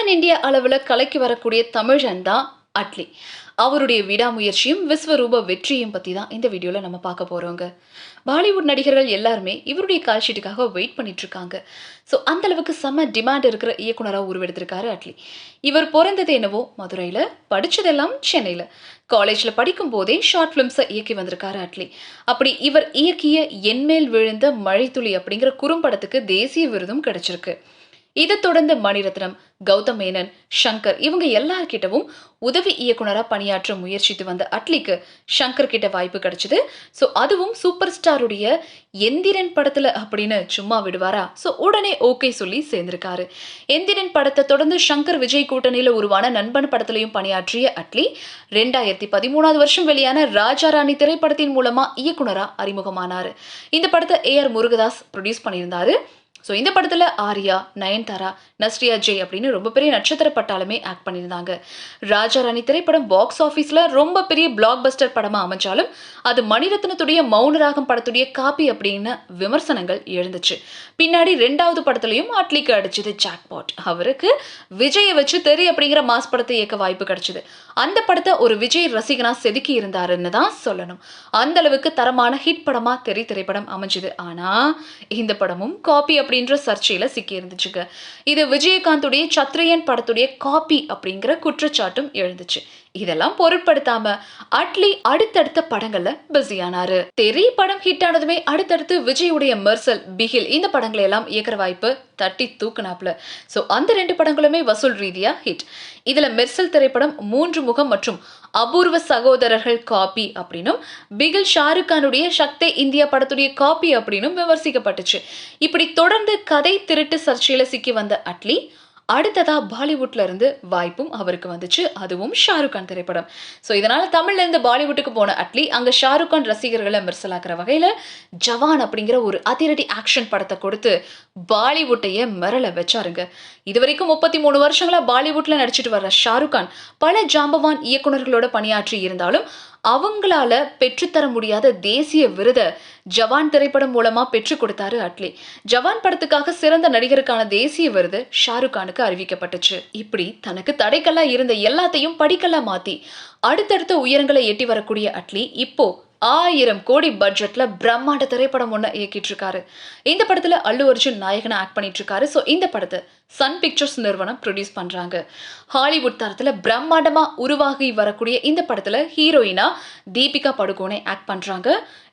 Pan India அளவுல கலைக்கு வரக்கூடிய தமிழன் தான் அட்லி. அவருடைய விடாமுயற்சியும் விஸ்வரூப வெற்றியும் பத்தி தான் இந்த வீடியோல நம்ம பார்க்க போறோங்க. பாலிவுட் நடிகர்கள் எல்லாருமே இவருடைய கால் ஷீட்டுக்காக வெயிட் பண்ணிட்டு இருக்காங்க. ஸோ அந்த அளவுக்கு செம்ம டிமாண்ட் இருக்கிற இயக்குனரா உருவெடுத்திருக்காரு அட்லி. இவர் பிறந்தது என்னவோ மதுரையில, படிச்சதெல்லாம் சென்னையில. காலேஜ்ல படிக்கும் போதே ஷார்ட் பிலிம்ஸை இயக்கி வந்திருக்காரு அட்லி. அப்படி இவர் இயக்கிய என்மேல் விழுந்த மழைத்துளி அப்படிங்கிற குறும்படத்துக்கு தேசிய விருதும் கிடைச்சிருக்கு. இதை தொடர்ந்து மணிரத்னம், கௌதம் மேனன், ஷங்கர் இவங்க எல்லார்கிட்டவும் உதவி இயக்குனரா பணியாற்ற முயற்சித்து வந்த அட்லிக்கு ஷங்கர் கிட்ட வாய்ப்பு கிடைச்சது. ஸோ அதுவும் சூப்பர் ஸ்டாருடைய எந்திரன் படத்துல அப்படின்னு சும்மா விடுவாரா? ஸோ உடனே ஓகே சொல்லி சேர்ந்திருக்காரு. எந்திரன் படத்தை தொடர்ந்து ஷங்கர் விஜய் கூட்டணியில உருவான நண்பன் படத்திலையும் பணியாற்றிய அட்லி 2013 வெளியான ராஜா ராணி திரைப்படத்தின் மூலமா இயக்குனரா அறிமுகமானாரு. இந்த படத்தை AR முருகதாஸ் ப்ரொடியூஸ் பண்ணியிருந்தாரு. ஸோ இந்த படத்தில் ஆர்யா, நயன்தாரா, நஸ்ரியா ஜெய் அப்படின்னு ரொம்ப பெரிய நட்சத்திர பட்டாலுமே ஆக்ட் பண்ணியிருந்தாங்க. ராஜா ராணி திரைப்படம் பாக்ஸ் ஆஃபீஸில் ரொம்ப பெரிய பிளாக் பஸ்டர் படமாக அமைஞ்சாலும் அது மணிரத்னத்துடைய மௌனராகம் படத்துடைய காப்பி அப்படின்னு விமர்சனங்கள் எழுந்துச்சு. பின்னாடி 2வது படத்துலையும் அட்லிக்கு அடிச்சது ஜாக்பாட். அவருக்கு விஜயை வச்சு தெரி அப்படிங்கிற மாஸ் படத்தை இயக்க வாய்ப்பு கிடைச்சது. அந்த படத்தை ஒரு விஜய் ரசிகனா செதுக்கி இருந்தாருன்னு தான் சொல்லணும். அந்த அளவுக்கு தரமான ஹிட் படமா தெரி திரைப்படம் அமைஞ்சது. ஆனா இந்த படமும் காப்பி அப்படின்ற சர்ச்சையில சிக்கி இருந்துச்சுங்க. இது விஜயகாந்துடைய சத்ரியன் படத்துடைய காப்பி அப்படிங்கிற குற்றச்சாட்டும் எழுந்துச்சு. இதெல்லாம் பொருட்படுத்தாம அட்லி அடுத்தடுத்த படங்கள்ல பிஸியானாரு. தெரி படம் ஹிட் ஆனதுமே அடுத்தடுத்து விஜயுடைய மெர்சல், பிகில் இந்த படங்களை எல்லாம் இயக்குற வாய்ப்பு தட்டி தூக்குனாப்ல. ஸோ அந்த 2 படங்களுமே வசூல் ரீதியா ஹிட். இதுல மெர்சல் திரைப்படம் 3 முகம் மற்றும் அபூர்வ சகோதரர்கள் காப்பி அப்படின்னும், பிகில் ஷாருக் கானுடைய சக்தி இந்தியா படத்துடைய காப்பி அப்படின்னும் விமர்சிக்கப்பட்டுச்சு. இப்படி தொடர்ந்து கதை திருட்டு சர்ச்சையில சிக்கி வந்த அட்லி அடுத்ததா பாலிவுட்ல இருந்து வாய்ப்பும் அவருக்கு வந்துச்சு. அதுவும் ஷாருக் கான் திரைப்படம். ஸோ இதனால தமிழ்ல இருந்து பாலிவுட்டுக்கு போன அட்லி அங்க ஷாருக் கான் ரசிகர்களை மெர்சலாக்குற வகையில ஜவான் அப்படிங்கிற ஒரு அதிரடி ஆக்ஷன் படத்தை கொடுத்து பாலிவுட்டையே மிரள வச்சாருங்க. இதுவரைக்கும் 33 வருஷங்களா பாலிவுட்ல நடிச்சிட்டு வர்ற ஷாருக் கான் பல ஜாம்பவான் இயக்குனர்களோட பணியாற்றி இருந்தாலும் அவங்களால பெற்றுத்தர முடியாத தேசிய விருதை ஜவான் திரைப்படம் மூலமா பெற்றுக் கொடுத்தாரு அட்லி. ஜவான் படத்துக்காக சிறந்த நடிகருக்கான தேசிய விருது ஷாருக் கானுக்கு அறிவிக்கப்பட்டுச்சு. இப்படி தனக்கு தடைக்கல்லா இருந்த எல்லாத்தையும் படிக்கல்லா மாத்தி அடுத்தடுத்த உயரங்களை எட்டி வரக்கூடிய அட்லி இப்போ 1000 கோடி பட்ஜெட்ல பிரம்மாண்ட திரைப்படம் ஒண்ணு இயக்கிட்டு இருக்காரு. இந்த படத்துல அல்லு அர்ஜுன் நாயகனா ஆக்ட் பண்ணிட்டு இருக்காரு. ஸோ இந்த படத்தை சன் பிக்சர்ஸ் நிறுவனம் ப்ரொடியூஸ் பண்றாங்க. ஹாலிவுட் தரத்துல பிரம்மாண்டமா உருவாகி வரக்கூடிய இந்த படத்துல ஹீரோயினா தீபிகா படுகோனே ஆக்ட் பண்றாங்க.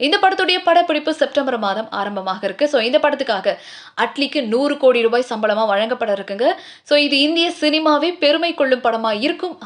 இந்த படத்துடைய படப்பிடிப்பு செப்டம்பர் மாதம் ஆரம்பமாக இருக்கு. ஸோ இந்த படத்துக்காக அட்லிக்கு 100 கோடி ரூபாய் சம்பளமா வழங்கப்பட இருக்குங்க. ஸோ இது இந்திய சினிமாவே பெருமை கொள்ளும் படமா இருக்கும்.